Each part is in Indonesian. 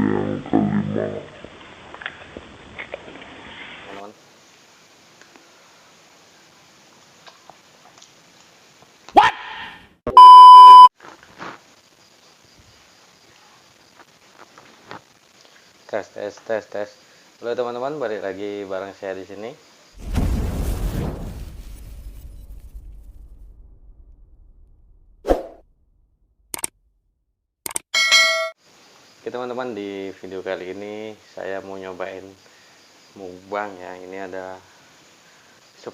yang kelima. Teman-teman. Tes. Halo teman-teman, balik lagi bareng saya di sini. Oke teman-teman, di video kali ini saya mau nyobain mukbang ya. Ini ada 10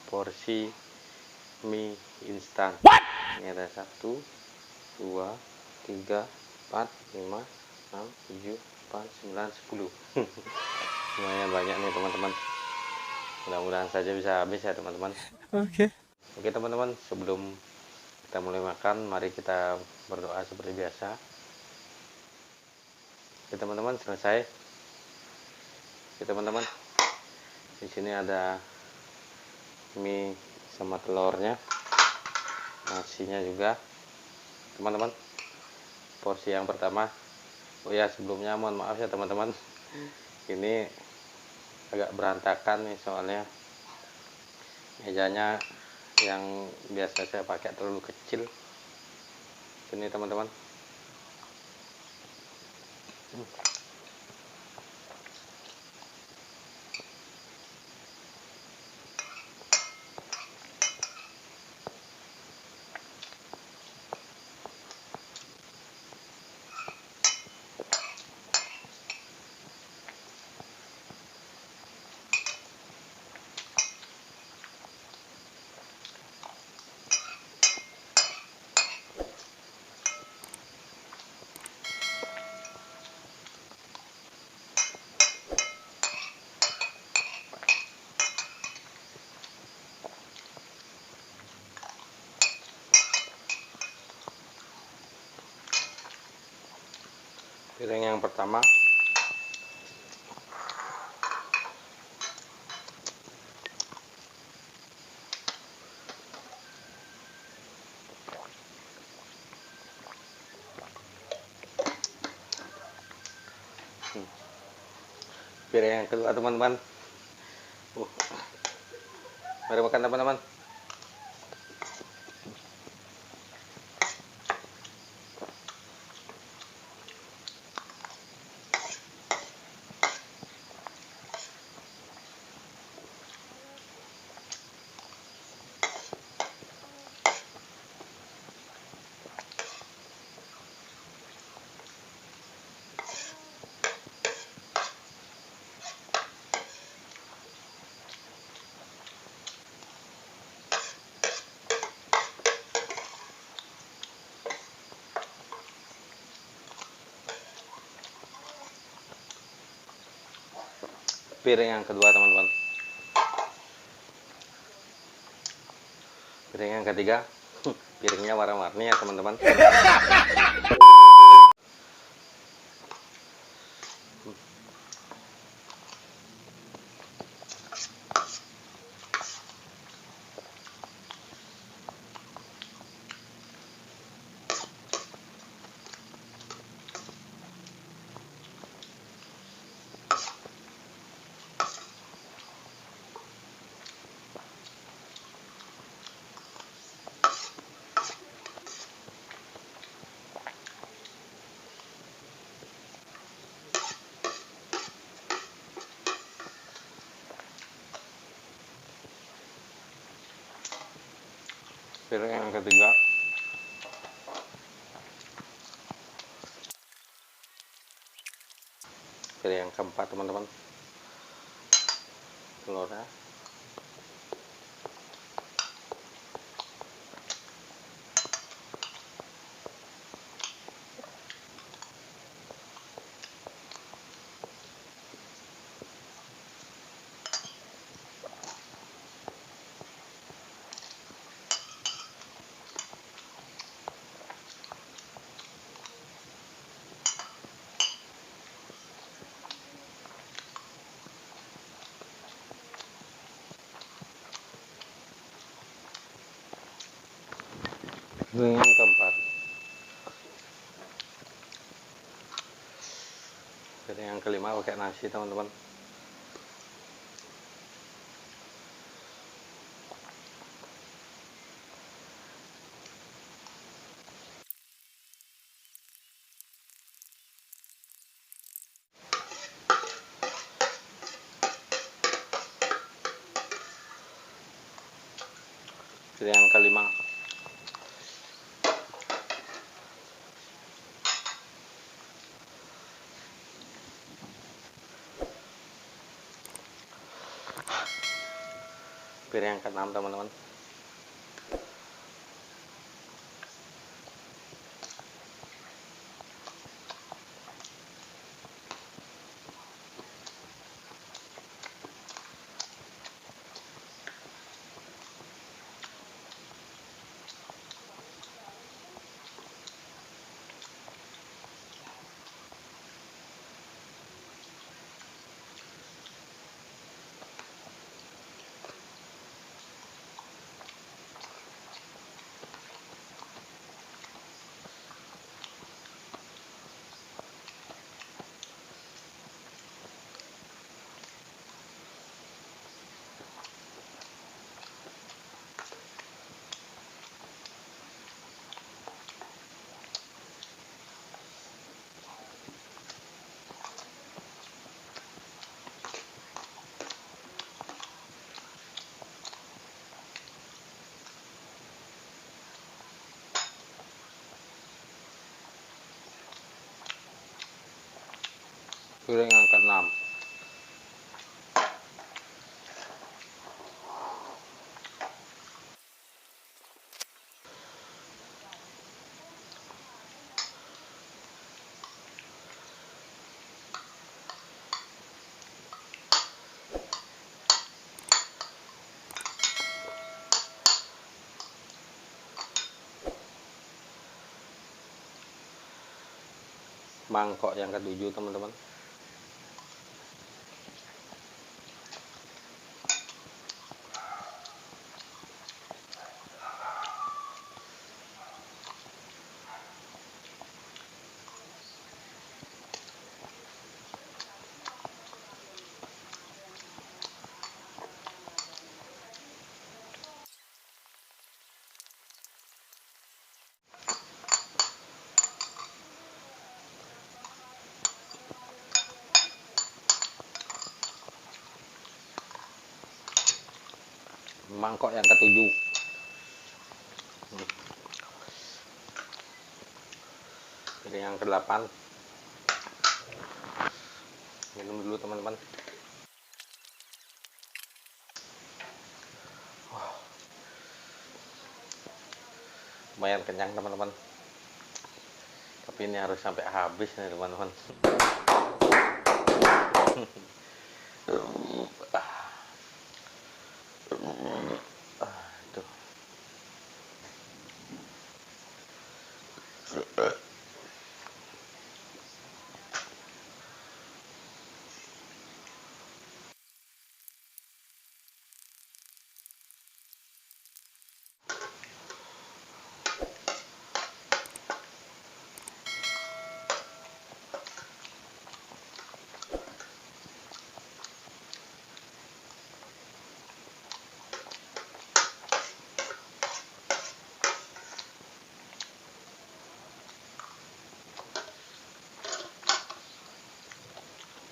porsi mie instan. Ini ada 1, 2, 3, 4, 5, 6, 7, 8, 9, 10. Lumayan banyak nih teman-teman. Mudah-mudahan saja bisa habis ya teman-teman. Oke teman-teman, sebelum kita mulai makan, mari kita berdoa seperti biasa. Oke teman-teman, selesai. Oke teman-teman, di sini ada mie sama telurnya, nasinya juga teman-teman. Porsi yang pertama. Oh ya, sebelumnya mohon maaf ya teman-teman, ini agak berantakan nih soalnya mejanya yang biasa saya pakai terlalu kecil. Ini teman-teman. Piring yang pertama. Piring yang kedua teman-teman. Mari makan teman-teman. Piring yang kedua teman-teman. Piring yang ketiga. Piringnya warna-warni ya teman-teman. Piring yang ketiga. Piring yang keempat teman-teman. Telurnya. Piring yang keempat. Piring yang kelima pakai nasi teman-teman. Piring yang kelima. Piring yang keenam teman-teman. Piring yang keenam. Mangkok yang ketujuh teman-teman. Mangkok yang ketujuh. Piring yang kedelapan. Minum dulu teman-teman. Lumayan kenyang teman-teman. Tapi ini harus sampai habis nih teman-teman. Tuh.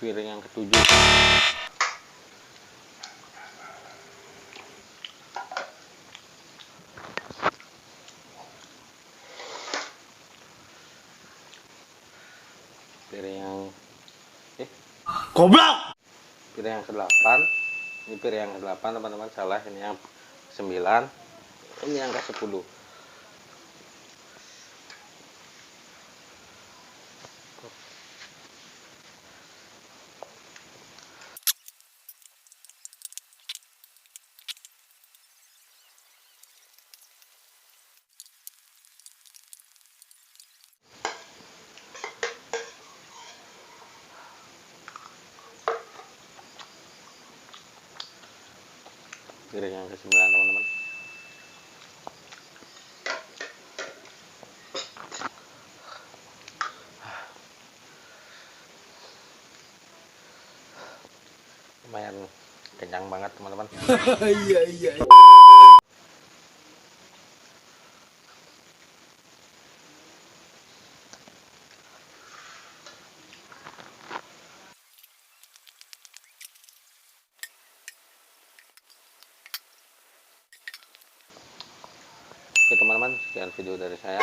Piring yang ketujuh. Piring yang Goblok. piring yang ke-8. Ini piring yang ke-8 teman-teman, salah, ini yang 9. Ini yang ke-10. Piring yang ke-9 teman-teman. lumayan kenyang banget teman-teman. Iya iya. Oke teman-teman, sekian video dari saya.